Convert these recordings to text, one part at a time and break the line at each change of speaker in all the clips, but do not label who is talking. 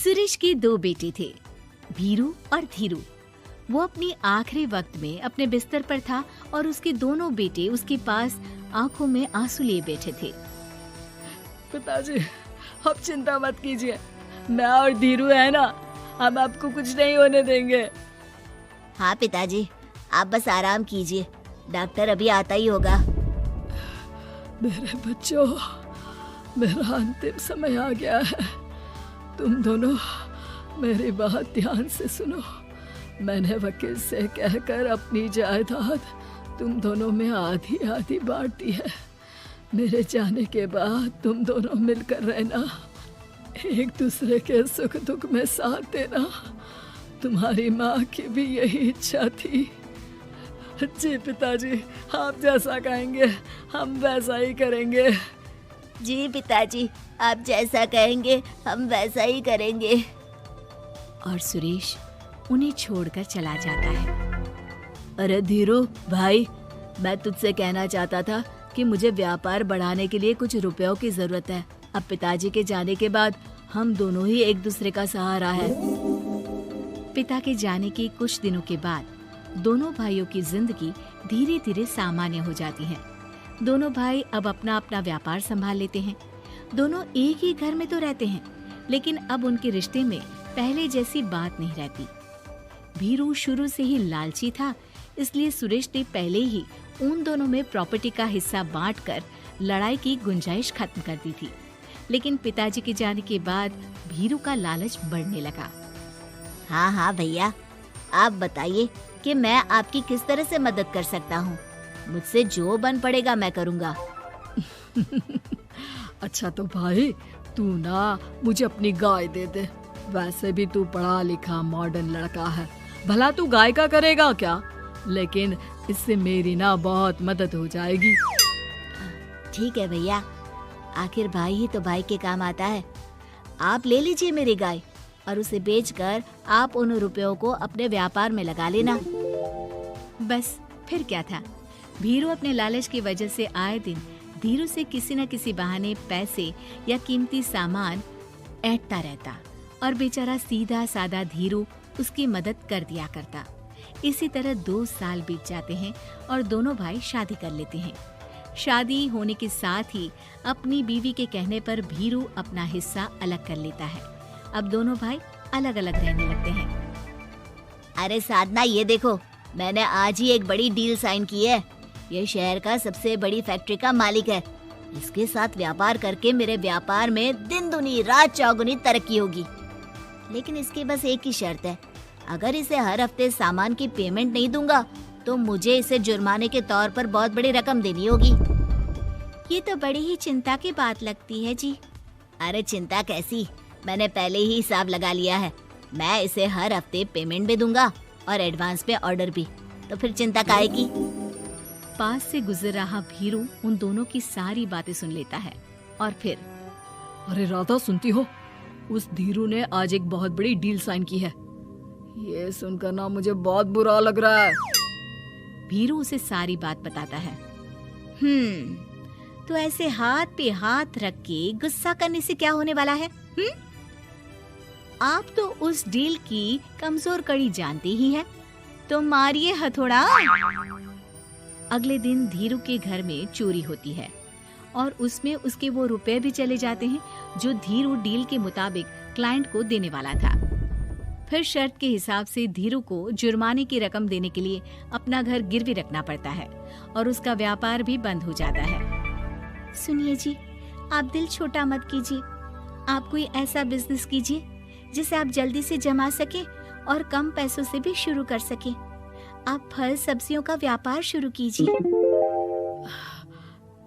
सुरेश के दो बेटे थे, भीरू और धीरू। वो अपनी आखिरी वक्त में अपने बिस्तर पर था और उसके दोनों बेटे उसके पास आंखों में आंसू लिए बैठे थे।
पिताजी, आप चिंता मत कीजिए, मैं और धीरू है ना, हम आपको कुछ नहीं होने देंगे।
हाँ पिताजी, आप बस आराम कीजिए, डॉक्टर अभी आता ही होगा।
मेरे बच्चों, मेरा अंतिम समय आ गया है। तुम दोनों मेरी बात ध्यान से सुनो। मैंने वकील से कहकर अपनी जायदाद तुम दोनों में आधी आधी बांटी है। मेरे जाने के बाद तुम दोनों मिलकर रहना, एक दूसरे के सुख दुख में साथ देना। तुम्हारी माँ की भी यही इच्छा थी। जी पिताजी, आप जैसा कहेंगे हम वैसा ही करेंगे।
जी पिताजी, आप जैसा कहेंगे हम वैसा ही करेंगे।
और सुरेश उन्हें छोड़कर चला जाता है।
अरे धीरू भाई, मैं तुझसे कहना चाहता था कि मुझे व्यापार बढ़ाने के लिए कुछ रुपयों की जरूरत है। अब पिताजी के जाने के बाद हम दोनों ही एक दूसरे का सहारा है।
पिता के जाने के कुछ दिनों के बाद दोनों भाइयों की जिंदगी धीरे धीरे सामान्य हो जाती है। दोनों भाई अब अपना अपना व्यापार संभाल लेते हैं। दोनों एक ही घर में तो रहते हैं, लेकिन अब उनके रिश्ते में पहले जैसी बात नहीं रहती। भीरू शुरू से ही लालची था, इसलिए सुरेश ने पहले ही उन दोनों में प्रॉपर्टी का हिस्सा बांटकर लड़ाई की गुंजाइश खत्म कर दी थी। लेकिन पिताजी के जाने के बाद भीरू का लालच बढ़ने लगा।
हाँ भैया, आप बताइए कि मैं आपकी किस तरह से मदद कर सकता हूँ। मुझसे जो बन पड़ेगा मैं करूँगा।
अच्छा तो भाई, तू ना मुझे अपनी गाय दे दे। वैसे भी तू पढ़ा लिखा मॉडर्न लड़का है, भला तू गाय का करेगा क्या? लेकिन इससे मेरी ना बहुत मदद हो जाएगी।
ठीक है भैया, आखिर भाई ही तो भाई के काम आता है। आप ले लीजिए मेरी गाय और उसे बेचकर आप उन रुपयों को अपने व्यापार में लगा लेना।
बस फिर क्या था, भीरू अपने लालच की वजह से आए दिन धीरू से किसी न किसी बहाने पैसे या कीमती सामान ऐंठता रहता और बेचारा सीधा साधा धीरू उसकी मदद कर दिया करता। इसी तरह 2 साल बीत जाते हैं और दोनों भाई शादी कर लेते हैं। शादी होने के साथ ही अपनी बीवी के कहने पर भीरू अपना हिस्सा अलग कर लेता है। अब दोनों भाई अलग अलग रहने लगते हैं।
अरे साधना, ये देखो, मैंने आज ही एक बड़ी डील साइन की है। ये शहर का सबसे बड़ी फैक्ट्री का मालिक है। इसके साथ व्यापार करके मेरे व्यापार में दिन दुनी रात चौगुनी तरक्की होगी। लेकिन इसकी बस एक ही शर्त है, अगर इसे हर हफ्ते सामान की पेमेंट नहीं दूंगा तो मुझे इसे जुर्माने के तौर पर बहुत बड़ी रकम देनी होगी।
ये तो बड़ी ही चिंता की बात लगती है जी।
अरे चिंता कैसी, मैंने पहले ही हिसाब लगा लिया है। मैं इसे हर हफ्ते पेमेंट भी दूंगा और एडवांस पे ऑर्डर भी, तो फिर चिंता काहे की।
पास से गुजर रहा भीरू उन दोनों की सारी बातें सुन लेता है और फिर,
अरे राधा, सुनती हो? उस धीरू ने आज एक बहुत बड़ी डील साइन की है। ये सुनकर ना मुझे बहुत बुरा लग रहा है।
भीरू उसे सारी बात बताता है। तो ऐसे हाथ पे हाथ रख के गुस्सा करने से क्या होने वाला है? आप तो उस डील की कमजोर कड़ी जानते ही हैं, तो मारिए हथौड़ा। अगले दिन धीरू के घर में चोरी होती है और उसमें उसके वो रुपए भी चले जाते हैं जो धीरू डील के मुताबिक क्लाइंट को देने वाला था। फिर शर्त के हिसाब से धीरू को जुर्माने की रकम देने के लिए अपना घर गिरवी रखना पड़ता है और उसका व्यापार भी बंद हो जाता है। सुनिए जी, आप दिल छोटा मत कीजिए। आप कोई ऐसा बिजनेस कीजिए जिसे आप जल्दी से जमा सके और कम पैसों से भी शुरू कर सके। आप फल सब्जियों का व्यापार शुरू कीजिए।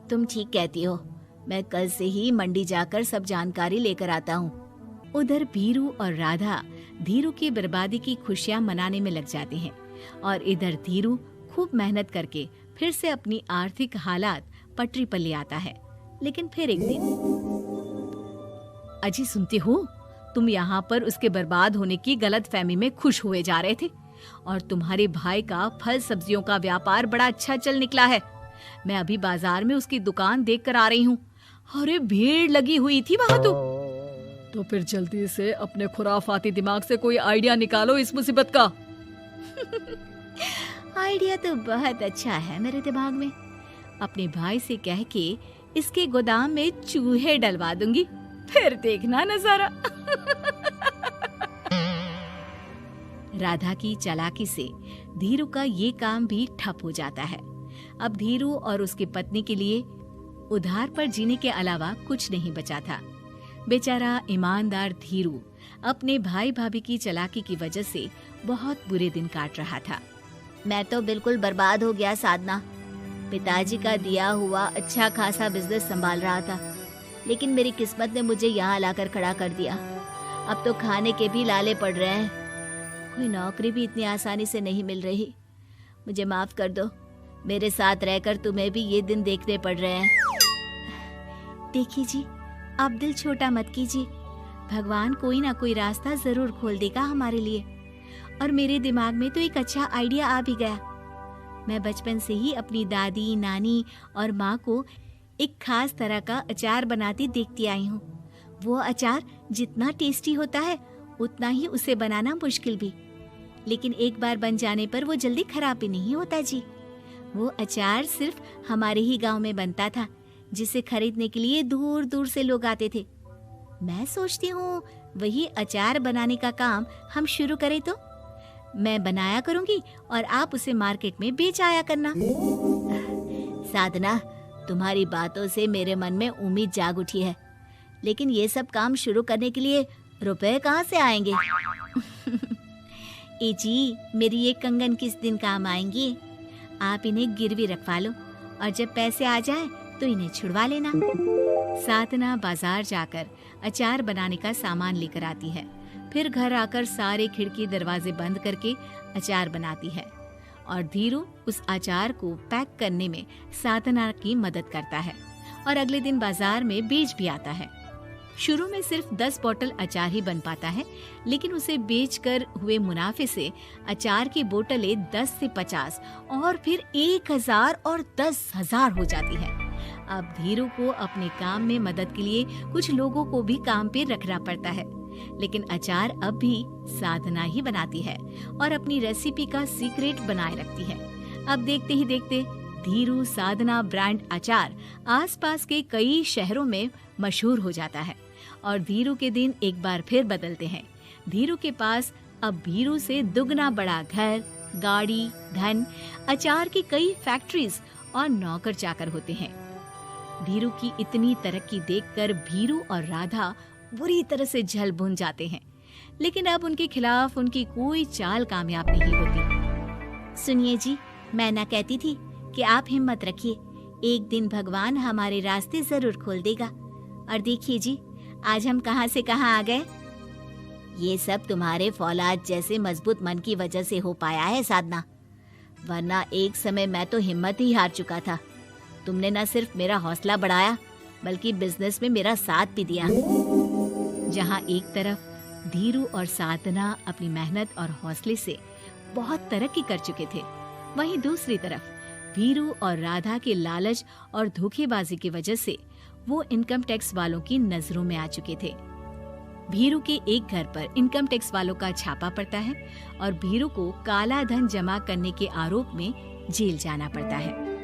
तुम ठीक कहती हो, मैं कल से ही मंडी जाकर सब जानकारी लेकर आता हूँ।
उधर भीरू और राधा धीरू की बर्बादी की खुशियां मनाने में लग जाते हैं और इधर धीरू खूब मेहनत करके फिर से अपनी आर्थिक हालात पटरी पर ले आता है। लेकिन फिर एक दिन,
अजी सुनती हो, तुम यहाँ पर उसके बर्बाद होने की गलत फहमी में खुश हुए जा रहे थे और तुम्हारे भाई का फल सब्जियों का व्यापार बड़ा अच्छा चल निकला है। मैं अभी बाजार में उसकी दुकान देख कर आ रही हूँ। अरे भीड़ लगी हुई थी वहाँ तो फिर जल्दी से अपने खुराफाती दिमाग से कोई आइडिया निकालो इस मुसीबत का।
आइडिया तो बहुत अच्छा है मेरे दिमाग में। अपने भाई से कह के इसके गोदाम में चूहे डलवा दूंगी, फिर देखना नजारा। राधा की चालाकी से धीरू का ये काम भी ठप हो जाता है। अब धीरू और उसकी पत्नी के लिए उधार पर जीने के अलावा कुछ नहीं बचा था। बेचारा ईमानदार धीरू अपने भाई भाभी की चालाकी की वजह से बहुत बुरे दिन काट रहा था।
मैं तो बिल्कुल बर्बाद हो गया साधना। पिताजी का दिया हुआ अच्छा खासा बिजनेस संभाल रहा था, लेकिन मेरी किस्मत ने मुझे यहाँ लाकर खड़ा कर दिया। अब तो खाने के भी लाले पड़ रहे हैं। कोई नौकरी भी इतनी आसानी से नहीं मिल रही। मुझे माफ कर दो, मेरे साथ रहकर तुम्हें भी ये दिन देखने पड़ रहे हैं।
देखिए जी, आप दिल छोटा मत कीजिए। भगवान कोई ना कोई रास्ता जरूर खोल देगा हमारे लिए। और मेरे दिमाग में तो एक अच्छा आइडिया आ भी गया। मैं बचपन से ही अपनी दादी, नानी और माँ को एक खास तरह का अचार बनाती देखती आई हूँ। वो अचार जितना टेस्टी होता है उतना ही उसे बनाना मुश्किल भी, लेकिन एक बार बन जाने पर वो जल्दी खराब भी नहीं होता जी। वो अचार सिर्फ हमारे ही गांव में बनता था, जिसे खरीदने के लिए दूर दूर से लोग आते थे। मैं सोचती हूँ वही अचार बनाने का काम हम शुरू करें तो। मैं बनाया करूंगी और आप उसे मार्केट में बेच आया करना।
साधना, तुम्हारी बातों से मेरे मन में उम्मीद जाग उठी है, लेकिन ये सब काम शुरू करने के लिए रुपए कहाँ से आएंगे?
ए जी, मेरी ये कंगन किस दिन काम आएंगी? आप इन्हें गिरवी रखवा लो और जब पैसे आ जाए तो इन्हें छुड़वा लेना। साधना बाजार जाकर अचार बनाने का सामान लेकर आती है। फिर घर आकर सारे खिड़की दरवाजे बंद करके अचार बनाती है और धीरू उस अचार को पैक करने में साधना की मदद करता है और अगले दिन बाजार में बेच भी आता है। शुरू में सिर्फ 10 बोतल अचार ही बन पाता है, लेकिन उसे बेचकर हुए मुनाफे से अचार की बोतलें 10 से 50 और फिर 1000 और 10,000 हो जाती है। अब धीरू को अपने काम में मदद के लिए कुछ लोगों को भी काम पे रखना पड़ता है, लेकिन अचार अब भी साधना ही बनाती है और अपनी रेसिपी का सीक्रेट बनाए रखती है। अब देखते ही देखते धीरू साधना ब्रांड अचार आसपास के कई शहरों में मशहूर हो जाता है और धीरू के दिन एक बार फिर बदलते हैं। धीरू के पास अब भीरू से दुगना बड़ा घर, गाड़ी, धन, अचार की कई फैक्ट्रीज और नौकर चाकर होते हैं। धीरू की इतनी तरक्की देखकर भीरू और राधा बुरी तरह से जल भुन जाते हैं, लेकिन अब उनके खिलाफ उनकी कोई चाल कामयाब नहीं होती।
सुनिए जी, मैं ना कहती थी कि आप हिम्मत रखिए, एक दिन भगवान हमारे रास्ते जरूर खोल देगा। और देखिए जी, आज हम कहाँ से कहाँ आ गए। ये सब तुम्हारे फौलाद जैसे मजबूत मन की वजह से हो पाया है साधना, वरना एक समय मैं तो हिम्मत ही हार चुका था। तुमने न सिर्फ मेरा हौसला बढ़ाया बल्कि बिजनेस में मेरा साथ भी दिया।
जहाँ एक तरफ धीरू और साधना अपनी मेहनत और हौसले से बहुत तरक्की कर चुके थे, वहीं दूसरी तरफ धीरू और राधा के लालच और धोखेबाजी की वजह से वो इनकम टैक्स वालों की नजरों में आ चुके थे। भीरू के एक घर पर इनकम टैक्स वालों का छापा पड़ता है और भीरू को काला धन जमा करने के आरोप में जेल जाना पड़ता है।